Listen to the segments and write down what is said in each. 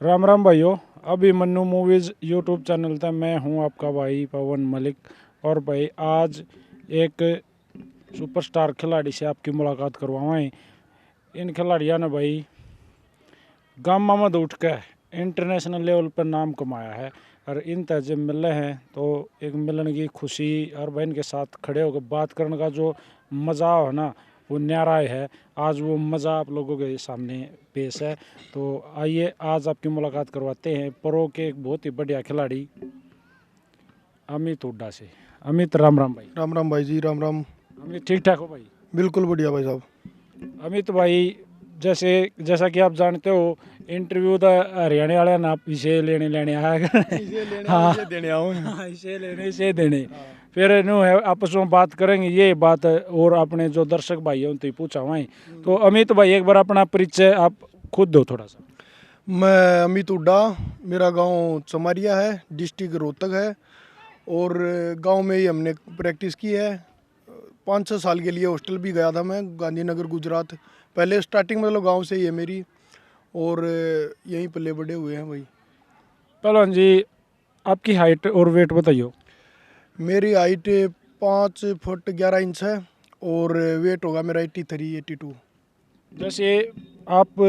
राम राम भाइयों। अभी Mannu movies YouTube channel था, मैं हूं आपका भाई पवन मलिक। और भाई आज एक सुपरस्टार खिलाड़ी से आपकी मुलाकात करवाएं। इन खिलाड़ियों ने भाई गामा में उठ कर इंटरनेशनल लेवल पर नाम कमाया है। और इन जब मिले हैं तो एक मिलने की खुशी और बहन के साथ खड़े होकर बात करने का जो मज़ा हो ना, वो न्यारा है। आज वो मज़ा आप लोगों के सामने पेश है। तो आइए आज आपकी मुलाकात करवाते हैं प्रो के एक बहुत ही बढ़िया खिलाड़ी अमित हुड्डा से। अमित राम राम भाई। राम राम भाई जी, राम राम। अमित ठीक ठाक हो भाई? बिल्कुल बढ़िया भाई साहब। अमित भाई, जैसा कि आप जानते हो, इंटरव्यू तो हरियाणा वाले ना इसे लेने लेने आया कर। इसे लेने हाँ इसे देने आऊँ। हाँ, इसे लेने इसे देने। फिर नो है आपस में बात करेंगे ये बात, और अपने जो दर्शक भाई हैं उनसे पूछा वहीं। तो अमित भाई एक बार अपना परिचय आप खुद दो थोड़ा सा। मैं अमित हुड्डा, मेरा गांव चमारिया है, डिस्ट्रिक्ट रोहतक है। और गांव में ही हमने प्रैक्टिस की है। 5-6 साल के लिए हॉस्टल भी गया था मैं, गांधीनगर गुजरात। पहले स्टार्टिंग मतलब गांव से ही है मेरी, और यहीं पले बड़े हुए हैं भाई। पहलवान जी, आपकी हाइट और वेट बताइए। मेरी हाइट 5 फुट 11 इंच है, और वेट होगा मेरा 83-82। जैसे आप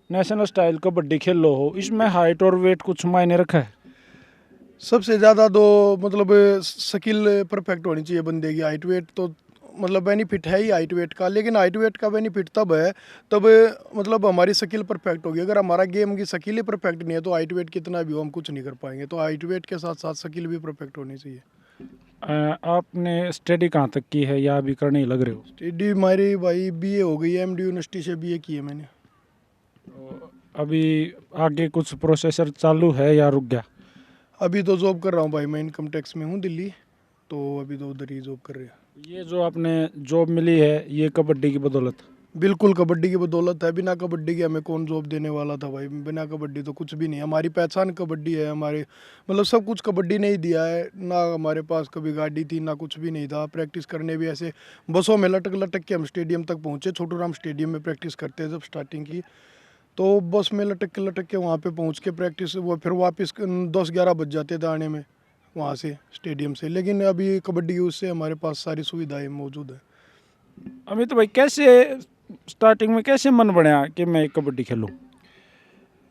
नेशनल स्टाइल कबड्डी खेल लो हो, इसमें हाइट और वेट कुछ मायने रखा है? सबसे ज़्यादा तो मतलब स्किल परफेक्ट होनी चाहिए बंदे की। हाइट वेट तो मतलब बेनिफिट है ही हाइट वेट का, लेकिन हाइट वेट का बेनिफिट तब है तब मतलब हमारी स्किल परफेक्ट होगी। अगर हमारा गेम की स्किल ही परफेक्ट नहीं है तो हाइट वेट कितना भी हो हम कुछ नहीं कर पाएंगे। तो हाइट वेट के साथ साथ स्किल भी परफेक्ट होनी चाहिए। आपने स्टडी कहाँ तक की है या अभी करने ही लग रहे हो? स्टडी हमारी भाई बीए हो गई है, एमडी यूनिवर्सिटी से बीए की है मैंने। तो अभी आगे कुछ प्रोसेसर चालू है या रुक गया? अभी तो जॉब कर रहा हूँ भाई, मैं इनकम टैक्स में हूँ दिल्ली, तो अभी तो उधर ही जॉब कर रहे हैं। ये जो आपने जॉब मिली है ये कबड्डी की बदौलत? बिल्कुल कबड्डी की बदौलत है। बिना कबड्डी के हमें कौन जॉब देने वाला था भाई। बिना कबड्डी तो कुछ भी नहीं है। हमारी पहचान कबड्डी है, हमारे मतलब सब कुछ कबड्डी ने ही दिया है ना। हमारे पास कभी गाड़ी थी ना कुछ भी नहीं था। प्रैक्टिस करने भी ऐसे बसों में लटक लटक के हम स्टेडियम तक पहुँचे। छोटू राम स्टेडियम में प्रैक्टिस करते हैं जब स्टार्टिंग की, तो बस में लटक के वहाँ पर पहुँच के प्रैक्टिस, वो फिर वापस 10-11 बज जाते थे आने में वहाँ से स्टेडियम से। लेकिन अभी कबड्डी की उससे हमारे पास सारी सुविधाएँ मौजूद है। अमित भाई, कैसे स्टार्टिंग में कैसे मन बना कि मैं कबड्डी खेलूं?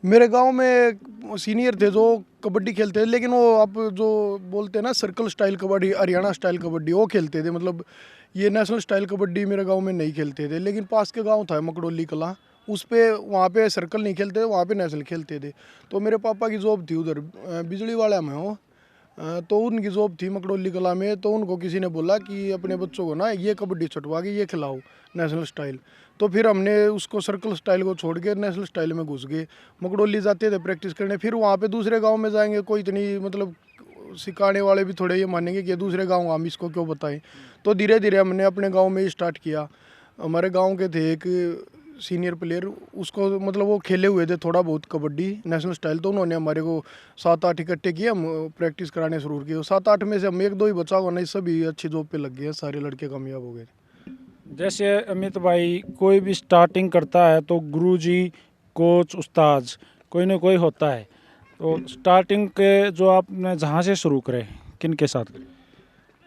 मेरे गांव में सीनियर थे जो कबड्डी खेलते थे, लेकिन वो आप जो बोलते हैं ना circle style kabaddi, Haryana style kabaddi, वो खेलते थे। मतलब ये नेशनल स्टाइल कबड्डी मेरे गांव में नहीं खेलते थे। लेकिन पास के गांव था मकडोली कला, उस पे वहाँ पे सर्कल नहीं खेलते थे, वहाँ पे नेशनल खेलते थे। तो मेरे पापा की जॉब थी उधर बिजली वाला में हो, तो उनकी जॉब थी मकडोली कला में। तो उनको किसी ने बोला कि अपने बच्चों को ना ये कबड्डी छुटवा के ये खिलाओ नेशनल स्टाइल। तो फिर हमने उसको सर्कल स्टाइल को छोड़ के नेशनल स्टाइल में घुस गए। मकडोली जाते थे प्रैक्टिस करने, फिर वहाँ पे दूसरे गांव में जाएंगे, कोई इतनी मतलब सिखाने वाले भी थोड़े ये मानेंगे कि दूसरे गांव हम इसको क्यों बताएं। तो धीरे धीरे हमने अपने गांव में ही स्टार्ट किया। हमारे गांव के थे एक सीनियर प्लेयर, उसको मतलब वो खेले हुए थे थोड़ा बहुत कबड्डी नेशनल स्टाइल, तो उन्होंने हमारे को 7-8 इकट्ठे किए, हम प्रैक्टिस कराने शुरू किए। 7-8 में से हम 1-2 ही बचा हुआ, नहीं सभी अच्छी जॉब पे लग गए, सारे लड़के कामयाब हो गए। जैसे अमित भाई, कोई भी स्टार्टिंग करता है तो गुरुजी, कोच, उस्ताद कोई ना कोई होता है। तो स्टार्टिंग के जो आपने जहाँ से शुरू करे, किन के साथ करे?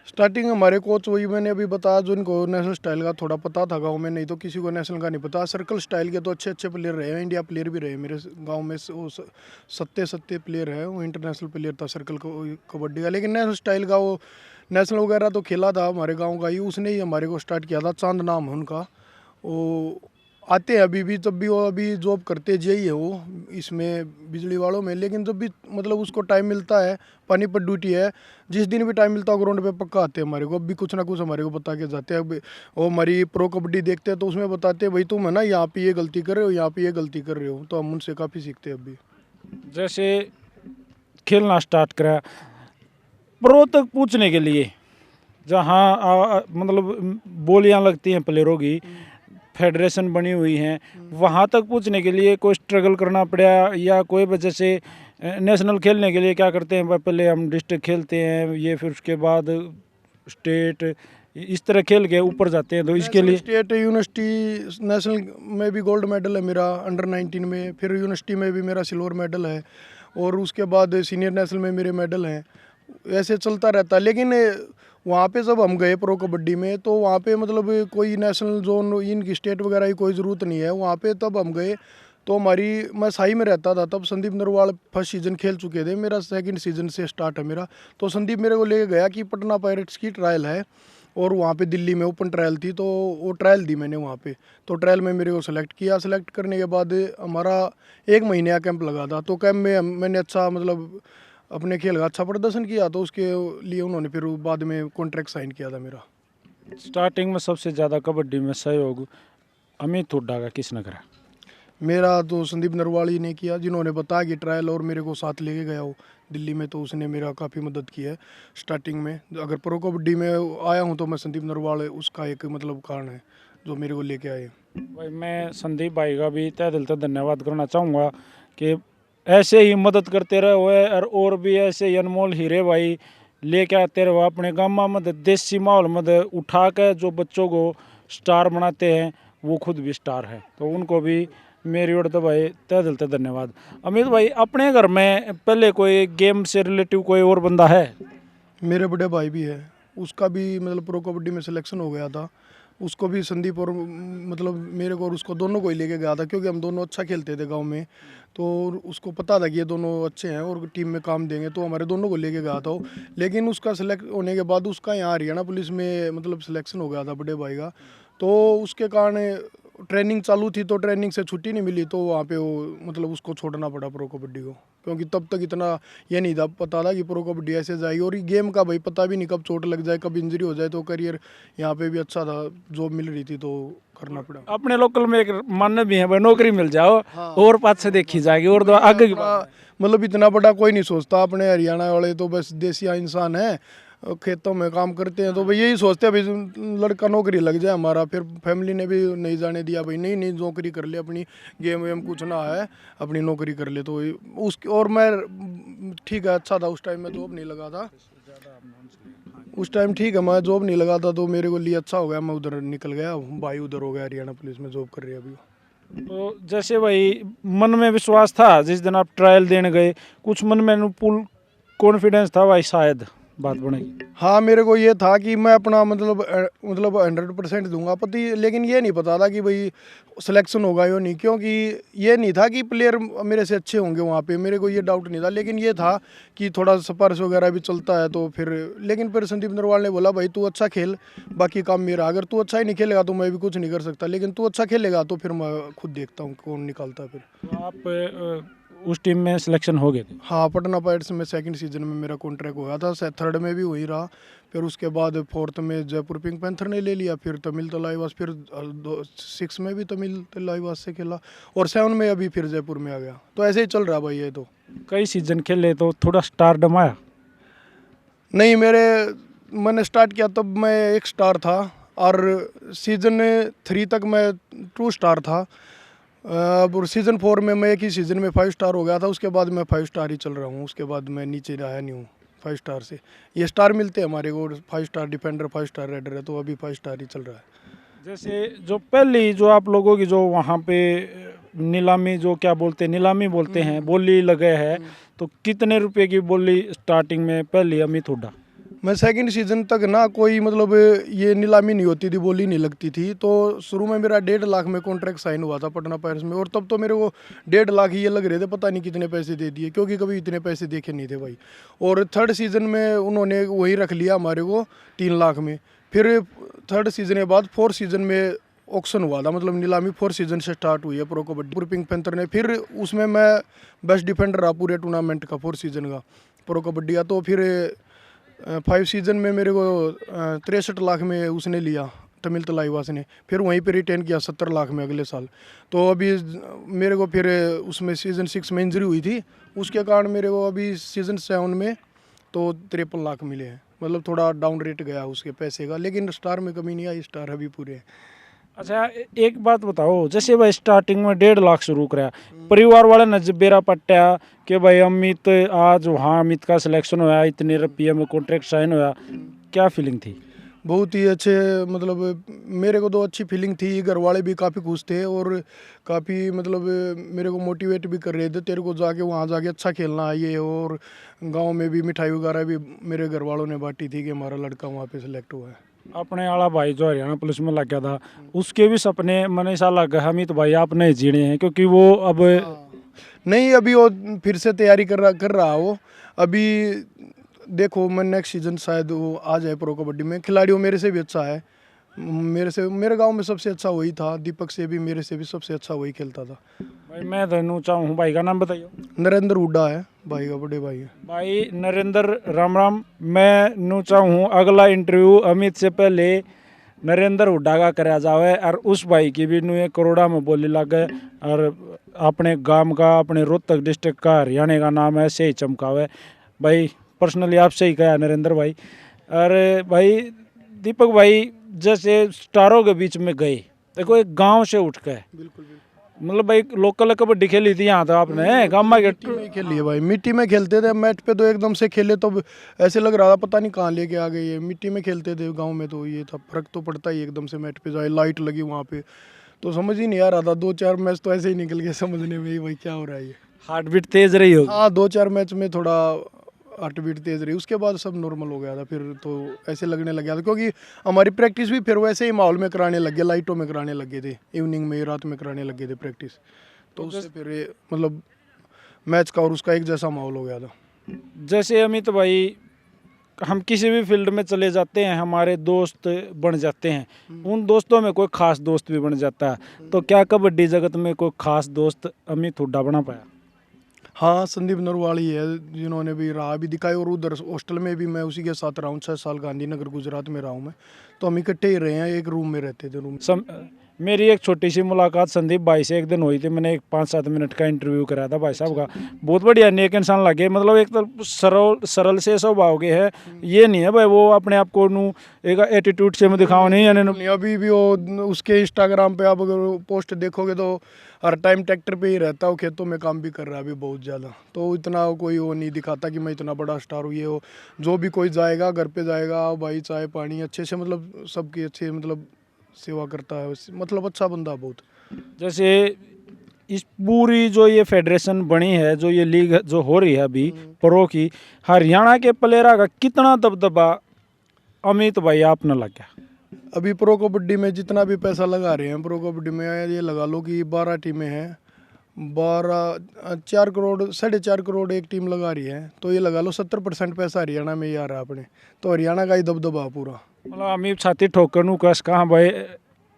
स्टार्टिंग हमारे कोच वही मैंने अभी बताया, जो इनको नेशनल स्टाइल का थोड़ा पता था गांव में, नहीं तो किसी को नेशनल का नहीं पता। सर्कल स्टाइल के तो अच्छे अच्छे प्लेयर रहे हैं, इंडिया प्लेयर भी रहे मेरे गांव में। वो सत्ते प्लेयर है, वो इंटरनेशनल प्लेयर था सर्कल कबड्डी का। लेकिन नेशनल स्टाइल का वो नेशनल वगैरह तो खेला था हमारे गाँव का ही, उसने ही हमारे को स्टार्ट किया था। चांद नाम है उनका, वो आते हैं अभी भी, तब भी वो अभी जॉब करते यही है वो इसमें बिजली वालों में। लेकिन जब भी मतलब उसको टाइम मिलता है, पानीपत ड्यूटी है, जिस दिन भी टाइम मिलता है ग्राउंड पे पक्का आते हैं हमारे को। अब भी कुछ ना कुछ हमारे को बता के जाते हैं। अब वो हमारी प्रो कबड्डी देखते हैं तो उसमें बताते हैं भाई तुम है ना यहाँ पे ये गलती कर रहे हो, यहाँ पे ये गलती कर रहे हो। तो हम उनसे काफ़ी सीखते हैं अभी। जैसे खेलना स्टार्ट करा प्रो तक पूछने के लिए, जहाँ मतलब बोलियाँ लगती हैं प्लेयरों की, फेडरेशन बनी हुई हैं, वहाँ तक पूछने के लिए कोई स्ट्रगल करना पड़ा या कोई वजह से नेशनल खेलने के लिए क्या करते हैं, पहले हम डिस्ट्रिक्ट खेलते हैं ये, फिर उसके बाद स्टेट, इस तरह खेल के ऊपर जाते हैं, तो इसके लिए स्टेट यूनिवर्सिटी नेशनल में भी गोल्ड मेडल है मेरा अंडर 19 में, फिर यूनिवर्सिटी में भी मेरा सिल्वर मेडल है, और उसके बाद सीनियर नेशनल में मेरे मेडल हैं। ऐसे चलता रहता है। लेकिन वहाँ पे जब हम गए प्रो कबड्डी में, तो वहाँ पे मतलब कोई नेशनल जोन इनकी स्टेट वगैरह की कोई ज़रूरत नहीं है वहाँ पे। तब हम गए तो मैं साई में रहता था, तब संदीप नरवाल फर्स्ट सीज़न खेल चुके थे, मेरा सेकंड सीज़न से स्टार्ट है मेरा। तो संदीप मेरे को लेके गया कि पटना पायरेट्स की ट्रायल है, और वहाँ पे दिल्ली में ओपन ट्रायल थी, तो वो ट्रायल दी मैंने वहाँ पे। तो ट्रायल में मेरे को सेलेक्ट किया, सेलेक्ट करने के बाद हमारा 1 महीने का कैंप लगा था। तो कैंप में मैंने अच्छा मतलब अपने खेल का अच्छा प्रदर्शन किया, तो उसके लिए उन्होंने फिर बाद में कॉन्ट्रैक्ट साइन किया था मेरा। स्टार्टिंग में सबसे ज़्यादा कबड्डी में सहयोग अमित हुड्डा का किसने करा? मेरा तो संदीप नरवाल ने किया, जिन्होंने बताया कि ट्रायल और मेरे को साथ लेके गया वो दिल्ली में, तो उसने मेरा काफ़ी मदद की है स्टार्टिंग में। अगर प्रो कबड्डी में आया हूँ तो मैं संदीप नरवाल उसका एक मतलब कारण है जो मेरे को लेके आए। भाई मैं संदीप भाई का भी तहे दिल से धन्यवाद करना चाहूँगा कि ऐसे ही मदद करते रहे हुए, और भी ऐसे ही अनमोल हीरे भाई लेके आते रहे अपने गाँव में देसी माहौल में उठा के जो बच्चों को स्टार बनाते हैं, वो खुद भी स्टार है। तो उनको भी मेरी ओर तो भाई तहे दिल से धन्यवाद। अमित भाई, अपने घर में पहले कोई गेम से रिलेटिव कोई और बंदा है? मेरे बड़े भाई भी है, उसका भी मतलब प्रो कबड्डी में सिलेक्शन हो गया था। उसको भी संदीप और मतलब मेरे को और उसको दोनों को ही लेके गया था, क्योंकि हम दोनों अच्छा खेलते थे गांव में। तो उसको पता था कि ये दोनों अच्छे हैं और टीम में काम देंगे, तो हमारे दोनों को लेके गया था वो। लेकिन उसका सेलेक्ट होने के बाद उसका यहाँ हरियाणा पुलिस में मतलब सिलेक्शन हो गया था बड़े भाई का। तो उसके कारण ट्रेनिंग चालू थी, तो ट्रेनिंग से छुट्टी नहीं मिली, तो वहाँ पे वो मतलब उसको छोड़ना पड़ा प्रो कबड्डी को, क्योंकि तब तक इतना ये नहीं था पता था कि प्रो कबड्डी ऐसे जाएगी। और ये गेम का भाई पता भी नहीं कब चोट लग जाए, कब इंजरी हो जाए। तो करियर यहाँ पे भी अच्छा था, जॉब मिल रही थी, तो करना पड़ा। अपने लोकल में एक मान्य भी है भाई, नौकरी मिल जाओ और पास से देखी जाएगी, और तो आगे की बात है। मतलब इतना बड़ा कोई नहीं सोचता, अपने हरियाणा वाले तो बस देसी इंसान है, खेतों में काम करते हैं, तो भाई यही सोचते हैं भाई लड़का नौकरी लग जाए हमारा। फिर फैमिली ने भी नहीं जाने दिया, भाई नहीं नहीं नौकरी कर ले अपनी, गेम वेम कुछ ना है, अपनी नौकरी कर ले। तो उस और मैं ठीक है, अच्छा था उस टाइम में, जॉब नहीं लगा था उस टाइम, ठीक है मैं जॉब नहीं लगा था, तो मेरे को लिए अच्छा हो गया, मैं उधर निकल गया। भाई उधर हो गया हरियाणा पुलिस में जॉब कर रही है अभी। तो जैसे भाई मन में विश्वास था जिस दिन आप ट्रायल देने गए, कुछ मन में फुल कॉन्फिडेंस था भाई शायद बात बनेगी? हाँ, मेरे को ये था कि मैं अपना मतलब 100% दूंगा पति, लेकिन ये नहीं पता था कि भाई सिलेक्शन होगा या नहीं, क्योंकि ये नहीं था कि प्लेयर मेरे से अच्छे होंगे वहाँ पे, मेरे को ये डाउट नहीं था। लेकिन ये था कि थोड़ा स्पर्श वगैरह भी चलता है, तो फिर संदीप नरवाल ने बोला भाई तू अच्छा खेल, बाकी काम मेरा, अगर तू अच्छा ही नहीं खेलेगा तो मैं भी कुछ नहीं कर सकता, लेकिन तू अच्छा खेलेगा तो फिर मैं खुद देखता हूँ कौन निकालता है फिर। तो आप उस टीम में सिलेक्शन हो गए थे? हाँ, पटना पायरेट्स में सेकंड सीजन में मेरा कॉन्ट्रैक्ट हुआ था, थर्ड में भी वही रहा, फिर उसके बाद फोर्थ में जयपुर पिंक पैंथर ने ले लिया, फिर तमिल तलाईवास, फिर 6 में भी तमिल तलाईवास से खेला, और 7 में अभी फिर जयपुर में आ गया। तो ऐसे ही चल रहा भाई ये तो। कई सीजन खेले तो थोड़ा स्टारडम आया? नहीं, मैंने स्टार्ट किया तब मैं 1 स्टार था, और सीजन 3 तक मैं 2 स्टार था। और सीज़न 4 में मैं एक ही सीज़न में 5 स्टार हो गया था, उसके बाद मैं 5 स्टार ही चल रहा हूँ, उसके बाद मैं नीचे आया नहीं हूँ 5 स्टार से। ये स्टार मिलते हैं हमारे को, 5 स्टार डिफेंडर, 5 स्टार रेडर है, तो अभी 5 स्टार ही चल रहा है। जैसे जो पहली जो आप लोगों की जो वहाँ पे नीलामी, जो क्या बोलते हैं, नीलामी बोलते हैं, बोली लगे है, तो कितने रुपए की बोली स्टार्टिंग में पहली अमित हुड्डा? मैं सेकंड सीजन तक ना कोई मतलब ये नीलामी नहीं होती थी, बोली नहीं लगती थी। तो शुरू में मेरा 1.5 लाख में कॉन्ट्रैक्ट साइन हुआ था पटना पायरेट्स में, और तब तो मेरे को 1.5 लाख ही ये लग रहे थे, पता नहीं कितने पैसे दे दिए, क्योंकि कभी इतने पैसे देखे नहीं थे भाई। और थर्ड सीजन में उन्होंने वही रख लिया हमारे को 3 लाख में। फिर थर्ड सीजन के बाद 4th सीजन में ऑक्शन हुआ था, मतलब नीलामी 4th सीजन से स्टार्ट हुई है प्रो कबड्डी पिंक पैंथर ने। फिर उसमें मैं बेस्ट डिफेंडर रहा पूरे टूर्नामेंट का 4th सीजन का प्रो कबड्डी का। तो फिर 5 सीजन में मेरे को 63 लाख में उसने लिया, तमिल तलाईवास ने। फिर वहीं पे रिटेन किया 70 लाख में अगले साल। तो अभी मेरे को फिर उसमें सीज़न 6 में इंजरी हुई थी, उसके कारण मेरे को अभी सीज़न 7 में तो 53 लाख मिले हैं, मतलब थोड़ा डाउन रेट गया उसके पैसे का, लेकिन स्टार में कमी नहीं आई, स्टार अभी पूरे हैं। अच्छा, एक बात बताओ, जैसे भाई स्टार्टिंग में 1.5 लाख शुरू कराया, परिवार वाले ने जब बेरा पट्टा कि भाई अमित आज वहाँ अमित का सिलेक्शन होया, इतने रुपये में कॉन्ट्रैक्ट साइन होया, क्या फीलिंग थी? बहुत ही अच्छे, मतलब मेरे को तो अच्छी फीलिंग थी, घर वाले भी काफ़ी खुश थे और काफ़ी मतलब मेरे को मोटिवेट भी कर रहे थे, तेरे को जाके वहाँ जाके अच्छा खेलना है ये। और गांव में भी मिठाई वगैरह भी मेरे घर वालों ने बांटी थी कि हमारा लड़का वहाँ पे सिलेक्ट हुआ है। अपने वाला भाई जो हरियाणा पुलिस में लग गया था, उसके भी सपने मन ऐसा लग गया हमित भाई आपने जीने हैं, क्योंकि वो अब नहीं, अभी वो फिर से तैयारी कर रहा वो अभी। देखो मैं नेक्स्ट सीजन शायद वो आ जाए प्रो कबड्डी में। खिलाड़ी वो मेरे से भी अच्छा है, मेरे गांव में सबसे अच्छा वही था, दीपक से भी मेरे से भी सबसे अच्छा वही खेलता था। भाई मैं धनु चाहूँ, भाई का नाम बताइए। नरेंद्र हुड्डा है भाई का, बड़े भाई है। भाई नरेंद्र, राम राम। मैं नू चाहूँ अगला इंटरव्यू अमित से पहले नरेंद्र हुड्डा का कराया जावे और उस भाई की भी नू एक करोड़ा में बोली लगे और अपने गांव का, अपने रोहतक डिस्ट्रिक्ट का, हरियाणा का नाम ऐसे ही चमकावे। भाई पर्सनली आपसे ही कहा नरेंद्र भाई। अरे भाई दीपक भाई, जैसे स्टारों के बीच में गए, देखो एक गांव से उठ के, बिल्कुल बिल्कुल। मतलब भाई लोकल कबड्डी खेली थी यहाँ तो आपने गाँव में मिट्टी में ही खेली है भाई, मिट्टी में खेलते थे मैट पे, तो एकदम से खेले तो ऐसे लग रहा था पता नहीं कहाँ लेके आ गए ये। मिट्टी में खेलते थे गांव में, तो ये था फर्क तो पड़ता ही, एकदम से मैट पे जाए, लाइट लगी वहाँ पे, तो समझ ही नहीं आ रहा था। 2-4 मैच तो ऐसे ही निकल गए समझने में ही, भाई क्या हो रहा है ये। हार्ट बीट तेज रही होगी। हाँ, 2-4 मैच में थोड़ा हार्ट बीट तेज रही, उसके बाद सब नॉर्मल हो गया था। फिर तो ऐसे लगने लग गया था, क्योंकि हमारी प्रैक्टिस भी फिर वैसे ही माहौल में कराने लग गए, लाइटों में कराने लगे थे, इवनिंग में, रात में कराने लगे थे प्रैक्टिस। तो उससे फिर ये मतलब मैच का और उसका एक जैसा माहौल हो गया था। जैसे अमित भाई, हम किसी भी फील्ड में चले जाते हैं, हमारे दोस्त बन जाते हैं, उन दोस्तों में कोई खास दोस्त भी बन जाता है। तो क्या कबड्डी जगत में कोई खास दोस्त अमित हुड्डा बना पाया? हाँ, संदीप नरवाल ही है जिन्होंने भी राह भी दिखाई, और उधर हॉस्टल में भी मैं उसी के साथ रहा हूँ, 6 साल गांधीनगर गुजरात में रहा हूँ मैं। तो हम इकट्ठे ही रहे हैं, एक रूम में रहते थे, रूम। मेरी एक छोटी सी मुलाकात संदीप भाई से एक दिन हुई थी। मैंने एक 5-7 मिनट का इंटरव्यू कराया था भाई साहब का। बहुत बढ़िया नेक इंसान लगे, मतलब एक तो सरल सरल से स्वभाव के है। ये नहीं है भाई वो अपने आप को नू एक एटीट्यूड से में दिखाओ नहीं, यानी नहीं, अभी भी वो उसके इंस्टाग्राम पे आप अगर पोस्ट देखोगे तो हर टाइम ट्रैक्टर पे ही रहता है, वो खेतों में काम भी कर रहा है अभी बहुत ज़्यादा। तो इतना कोई वो नहीं दिखाता कि मैं इतना बड़ा स्टार हूँ ये हो। जो भी कोई जाएगा घर पे जाएगा, भाई चाय पानी अच्छे से, मतलब सबकी अच्छे मतलब सेवा करता है, मतलब अच्छा बंदा बहुत। जैसे इस पूरी जो ये फेडरेशन बनी है, जो ये लीग जो हो रही है अभी प्रो की, हरियाणा के प्लेयरा का कितना दबदबा अमित भाई आपने लग गया? अभी प्रो कबड्डी में जितना भी पैसा लगा रहे हैं, प्रो कबड्डी में ये लगा लो कि 12 टीमें हैं, 4 करोड़ 4.5 करोड़ एक टीम लगा रही है, तो ये लगा लो 70% पैसा हरियाणा में ही आ रहा है अपने। तो हरियाणा का ही दबदबा पूरा, मतलब अमीर छाती ठोकर नू कस कहाँ भाई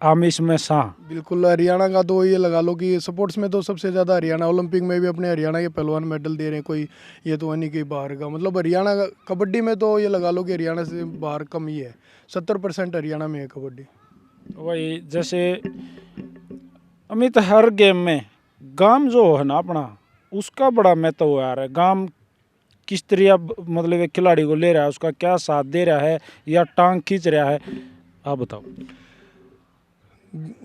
हम इसमें सा। बिल्कुल हरियाणा का। तो ये लगा लो कि स्पोर्ट्स में तो सबसे ज़्यादा हरियाणा, ओलंपिक में भी अपने हरियाणा के पहलवान मेडल दे रहे हैं, कोई ये तो नहीं कि बाहर का। मतलब हरियाणा का कबड्डी में तो ये लगा लो कि हरियाणा से बाहर कम ही है, 70% हरियाणा में है कबड्डी। वही जैसे अमित हर गेम में गांव जो है ना अपना, उसका बड़ा महत्व है यार। गांव किस तरह मतलब एक खिलाड़ी को ले रहा है, उसका क्या साथ दे रहा है या टांग खींच रहा है, आप बताओ।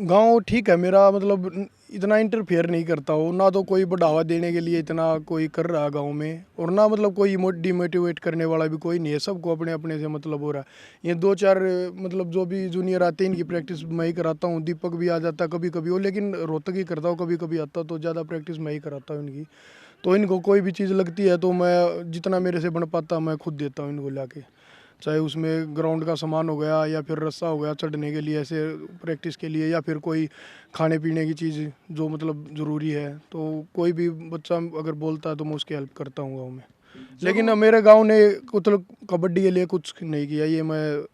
गांव ठीक है मेरा, मतलब इतना इंटरफेयर नहीं करता हो ना, तो कोई बढ़ावा देने के लिए इतना कोई कर रहा है गांव में, और ना मतलब कोई डिमोटिवेट करने वाला भी कोई नहीं है। सबको अपने अपने से मतलब हो रहा है। ये 2-4 मतलब जो भी जूनियर आते हैं इनकी प्रैक्टिस मैं ही कराता हूँ। दीपक भी आ जाता कभी कभी वो, लेकिन रोहतक ही करता हूँ, कभी कभी आता तो ज़्यादा प्रैक्टिस मैं ही कराता हूँ इनकी। तो इनको कोई भी चीज़ लगती है तो मैं जितना मेरे से बन पाता मैं खुद देता हूँ इनको लाके, चाहे उसमें ग्राउंड का सामान हो गया या फिर रस्सा हो गया चढ़ने के लिए, ऐसे प्रैक्टिस के लिए, या फिर कोई खाने पीने की चीज़ जो मतलब ज़रूरी है। तो कोई भी बच्चा अगर बोलता है तो मैं उसकी हेल्प करता हूँ गाँव में। लेकिन मेरे गांव ने मतलब कबड्डी के लिए कुछ नहीं किया, ये मैं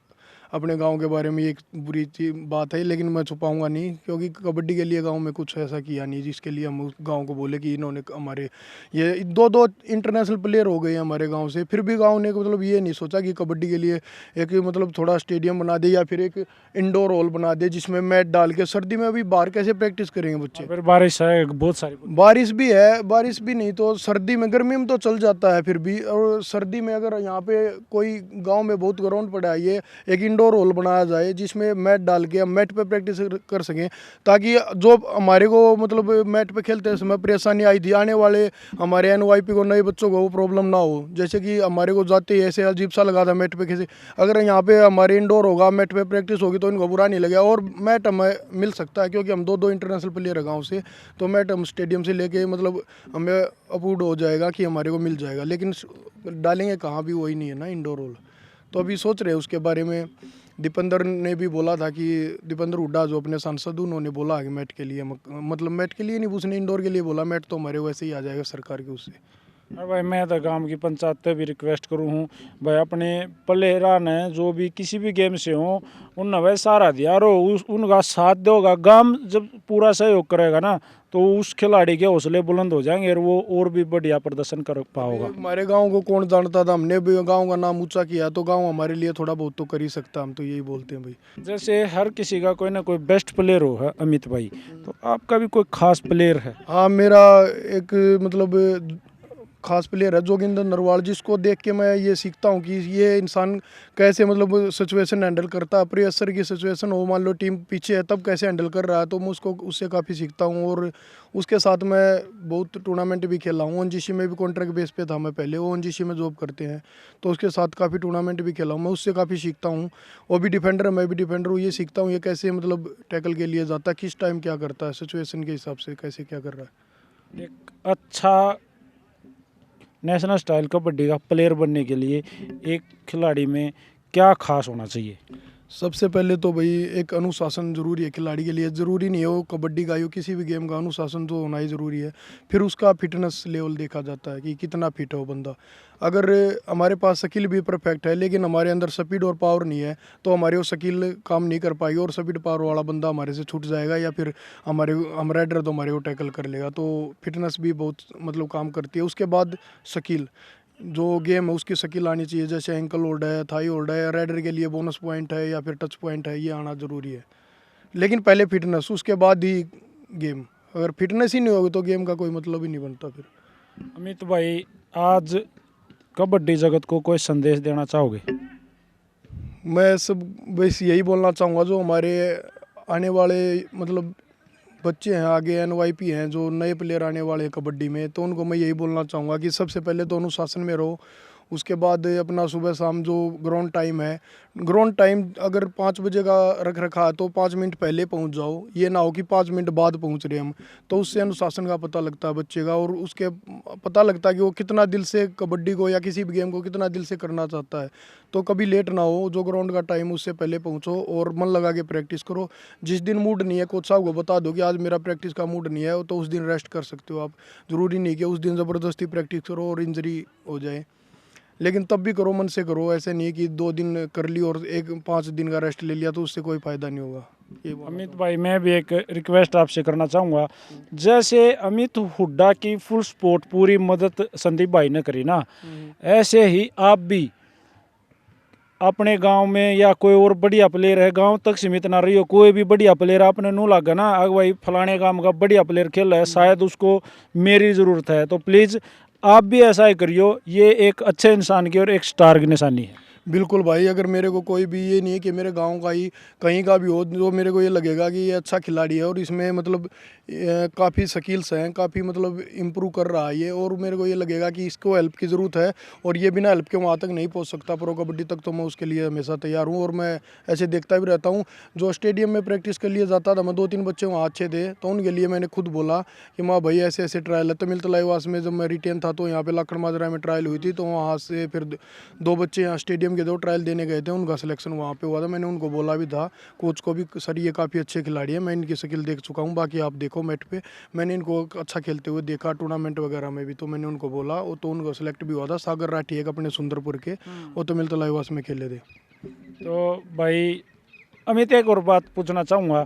अपने गांव के बारे में एक बुरी बात है, लेकिन मैं छुपाऊंगा नहीं, क्योंकि कबड्डी के लिए गांव में कुछ ऐसा किया नहीं जिसके लिए हम उस गांव को बोले कि इन्होंने हमारे ये 2-2 इंटरनेशनल प्लेयर हो गए हमारे गांव से। फिर भी गांव ने मतलब ये नहीं सोचा कि कबड्डी के लिए एक मतलब थोड़ा स्टेडियम बना दे या फिर एक इंडोर हॉल बना दे जिसमें मैट डाल के। सर्दी में अभी बाहर कैसे प्रैक्टिस करेंगे बच्चे? फिर बारिश है बहुत सारी। बारिश भी है, बारिश भी नहीं तो सर्दी में, गर्मी में तो चल जाता है फिर भी, और सर्दी में अगर यहाँ पे कोई गांव में बहुत ग्राउंड पड़ा है, ये एक इंडोर इंडोर हॉल बनाया जाए जिसमें मैट डाल के हम मैट पे प्रैक्टिस कर सकें, ताकि जो हमारे को मतलब मैट पे खेलते समय परेशानी आई थी, आने वाले हमारे एनवाईपी को, नए बच्चों को वो प्रॉब्लम ना हो। जैसे कि हमारे को जाते ही ऐसे अजीब सा लगा था मैट पे कैसे, अगर यहाँ पे हमारे इंडोर होगा, मैट पे प्रैक्टिस होगी तो इनको बुरा नहीं लगेगा और मैट हमें मिल सकता है, क्योंकि हम दो इंटरनेशनल प्लेयर है गाँव से, तो मैट हम स्टेडियम से लेके मतलब हमें अप्रूव हो जाएगा कि हमारे को मिल जाएगा। लेकिन डालेंगे कहाँ भी, वही नहीं है ना इंडोर हॉल। तो अभी सोच रहे हैं उसके बारे में। दीपेंद्र ने भी बोला था कि दीपेंद्र हुड्डा जो अपने सांसद, उन्होंने बोला कि मैट के लिए, मतलब मैट के लिए नहीं, उसने इंडोर के लिए बोला। मैट तो हमारे वैसे ही आ जाएगा सरकार के उससे। अरे भाई मैं तो गांव की पंचायत पे भी रिक्वेस्ट करूँ हूँ भाई, अपने प्लेयरा ने जो भी किसी भी गेम से हो उन भाई सहारा दिया रो, उनका साथ दोगा, गांव जब पूरा सहयोग करेगा ना तो उस खिलाड़ी के हौसले बुलंद हो जाएंगे और वो और भी बढ़िया प्रदर्शन कर पाओगा। हमारे गांव को कौन जानता था, हमने भी गांव का नाम ऊंचा किया, तो गांव हमारे लिए थोड़ा बहुत तो कर ही सकता, हम तो यही बोलते हैं भाई। जैसे हर किसी का कोई ना कोई बेस्ट प्लेयर हो है अमित भाई, तो आपका भी कोई खास प्लेयर है? हाँ, मेरा एक मतलब खास प्लेयर है जोगिंदर नरवाल, जिसको देख के मैं ये सीखता हूँ कि ये इंसान कैसे मतलब सिचुएशन हैंडल करता है। प्रेशर की सिचुएशन हो, मान लो टीम पीछे है, तब कैसे हैंडल कर रहा है, तो मैं उसको उससे काफ़ी सीखता हूँ। और उसके साथ मैं बहुत टूर्नामेंट भी खेला हूँ। ओएनजीसी में भी कॉन्ट्रैक्ट बेस पे था मैं पहले, वो ओएनजीसी में जॉब करते हैं, तो उसके साथ काफ़ी टूर्नामेंट भी खेला हूँ। मैं उससे काफ़ी सीखता हूँ। वो भी डिफेंडर है, मैं भी डिफेंडर हूँ, ये सीखता हूँ ये कैसे मतलब टैकल के लिए जाता है, किस टाइम क्या करता है, सिचुएशन के हिसाब से कैसे क्या कर रहा है। एक अच्छा नेशनल स्टाइल कबड्डी का प्लेयर बनने के लिए एक खिलाड़ी में क्या खास होना चाहिए? सबसे पहले तो भाई एक अनुशासन जरूरी है खिलाड़ी के लिए। ज़रूरी नहीं है वो कबड्डी का ही हो, किसी भी गेम का अनुशासन तो होना ही ज़रूरी है। फिर उसका फिटनेस लेवल देखा जाता है कि कितना फिट है वो बंदा। अगर हमारे पास स्किल भी परफेक्ट है लेकिन हमारे अंदर स्पीड और पावर नहीं है, तो हमारे वो स्किल काम नहीं कर पाएगी और स्पीड पावर वाला बंदा हमारे से छूट जाएगा, या फिर हम राइडर तो हमारे को टैकल कर लेगा। तो फिटनेस भी बहुत मतलब काम करती है। उसके बाद स्किल, जो गेम है उसकी स्किल आनी चाहिए, जैसे एंकल होल्ड है, थाई होल्ड है, राइडर के लिए बोनस पॉइंट है या फिर टच पॉइंट है, ये आना ज़रूरी है। लेकिन पहले फिटनेस, उसके बाद ही गेम। अगर फिटनेस ही नहीं होगी तो गेम का कोई मतलब ही नहीं बनता फिर। अमित भाई, आज कबड्डी जगत को कोई संदेश देना चाहोगे? मैं सब बस यही बोलना चाहूँगा, जो हमारे आने वाले मतलब बच्चे हैं, आगे एनवाईपी हैं, जो नए प्लेयर आने वाले हैं कबड्डी में, तो उनको मैं यही बोलना चाहूँगा कि सबसे पहले तो अनुशासन में रहो। उसके बाद अपना सुबह शाम जो ग्राउंड टाइम है, ग्राउंड टाइम अगर 5 बजे का रख रखा है तो 5 मिनट पहले पहुंच जाओ। ये ना हो कि 5 मिनट बाद पहुंच रहे हम, तो उससे अनुशासन का पता लगता है बच्चे का, और उसके पता लगता है कि वो कितना दिल से कबड्डी को या किसी भी गेम को कितना दिल से करना चाहता है। तो कभी लेट ना हो, जो ग्राउंड का टाइम उससे पहले पहुँचो और मन लगा के प्रैक्टिस करो। जिस दिन मूड नहीं है, कोच साहब को बता दो कि आज मेरा प्रैक्टिस का मूड नहीं है, तो उस दिन रेस्ट कर सकते हो आप। ज़रूरी नहीं कि उस दिन ज़बरदस्ती प्रैक्टिस करो और इंजरी हो जाए, लेकिन तब भी करो, मन से करो। ऐसे नहीं है कि 2 दिन कर ली और 5 दिन का रेस्ट ले लिया, तो उससे कोई फ़ायदा नहीं होगा। ये अमित भाई, मैं भी एक रिक्वेस्ट आपसे करना चाहूँगा। जैसे अमित हुड्डा की फुल सपोर्ट पूरी मदद संदीप भाई ने करी ना, ऐसे ही आप भी अपने गांव में या कोई और बढ़िया प्लेयर है, गांव तक सीमित ना रही हो, कोई भी बढ़िया प्लेयर आपने नू लगा ना, अगर भाई फलाने काम का बढ़िया प्लेयर खेल रहा है, शायद उसको मेरी ज़रूरत है, तो प्लीज़ आप भी ऐसा ही करियो। ये एक अच्छे इंसान की और एक स्टार की निशानी है। बिल्कुल भाई, अगर मेरे को कोई भी ये नहीं है कि मेरे गांव का ही कहीं का भी हो, जो मेरे को ये लगेगा कि ये अच्छा खिलाड़ी है और इसमें मतलब काफ़ी स्किल्स हैं, काफ़ी मतलब इम्प्रूव कर रहा है ये, और मेरे को ये लगेगा कि इसको हेल्प की ज़रूरत है और ये बिना हेल्प के वहाँ तक नहीं पहुँच सकता प्रो कबड्डी तक, तो मैं उसके लिए हमेशा तैयार हूँ। और मैं ऐसे देखता भी रहता हूँ, जो स्टेडियम में प्रैक्टिस के लिए जाता था मैं, 2-3 बच्चे वहाँ अच्छे थे, तो उनके लिए मैंने खुद बोला कि माँ भाई ऐसे ऐसे ट्रायल है। तमिल तलाईवास में जब मैं रिटेन था तो यहाँ पे लाखड़ माजरा में ट्रायल हुई थी, तो वहाँ से फिर 2 बच्चे यहाँ स्टेडियम के 2 ट्रायल देने गए थे, उनका सिलेक्शन वहाँ पे हुआ था। मैंने उनको बोला भी था, कोच को भी, सर ये काफ़ी अच्छे खिलाड़ी हैं, मैं इनकी स्किल देख चुका हूँ, बाकी आप देखो मैट पे। मैंने इनको अच्छा खेलते हुए देखा टूर्नामेंट वगैरह में भी, तो मैंने उनको बोला, वो तो उनको सेलेक्ट भी हुआ था। सागर राठी एक अपने सुंदरपुर के, वो तमिल तलाईवास में खेले थे। तो भाई अमित, एक और बात पूछना चाहूँगा।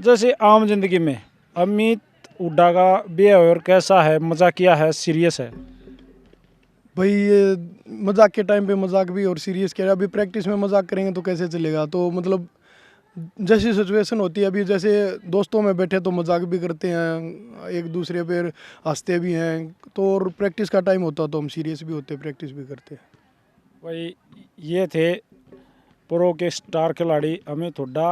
जैसे आम जिंदगी में अमित हुड्डा का बिहेवियर कैसा है? मजाकिया है, सीरियस है? भाई ये मजाक के टाइम पे मजाक भी और सीरियस के, अभी प्रैक्टिस में मजाक करेंगे तो कैसे चलेगा। तो मतलब जैसी सिचुएशन होती है, अभी जैसे दोस्तों में बैठे तो मजाक भी करते हैं, एक दूसरे पे हंसते भी हैं, तो और प्रैक्टिस का टाइम होता तो हम सीरियस भी होते, प्रैक्टिस भी करते हैं। भाई ये थे प्रो के स्टार खिलाड़ी अमित हुड्डा।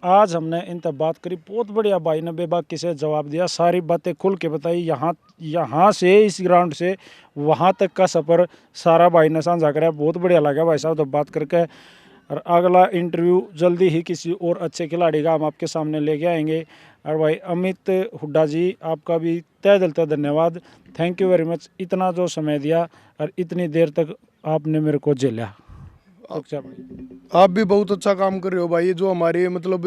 आज हमने इनसे बात करी, बहुत बढ़िया भाई ने बेबाकी से जवाब दिया, सारी बातें खुल के बताई। यहाँ से इस ग्राउंड से वहाँ तक का सफ़र सारा भाई ने साझा करा, बहुत बढ़िया लगा भाई साहब तो बात करके। और अगला इंटरव्यू जल्दी ही किसी और अच्छे खिलाड़ी का हम आपके सामने लेके आएंगे। और भाई अमित हुड्डा जी, आपका भी तहे दिल से धन्यवाद, थैंक यू वेरी मच, इतना जो समय दिया और इतनी देर तक आपने मेरे को झेला। अच्छा भाई, आप भी बहुत अच्छा काम कर रहे हो भाई। जो हमारे मतलब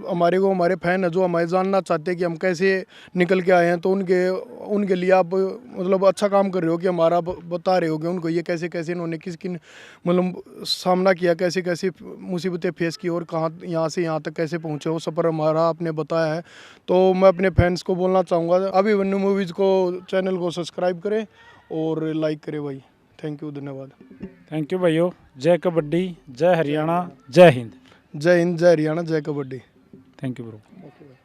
हमारे फैन है जो हमें जानना चाहते हैं कि हम कैसे निकल के आए हैं, तो उनके लिए आप मतलब अच्छा काम कर रहे हो कि हमारा बता रहे हो कि उनको ये कैसे कैसे इन्होंने किसकी मतलब सामना किया, कैसे कैसे मुसीबतें फेस की और कहाँ यहाँ से यहाँ तक कैसे पहुँचे, वो सफ़र हमारा आपने बताया है। तो मैं अपने फैंस को बोलना चाहूँगा अभिमन्यु मूवीज़ को चैनल को सब्सक्राइब करें और लाइक करें भाई। थैंक यू, धन्यवाद। थैंक यू भाइयों। जय कबड्डी, जय हरियाणा, जय हिंद। जय हिंद, जय हरियाणा, जय kabaddi. Thank you bro. Okay भाई।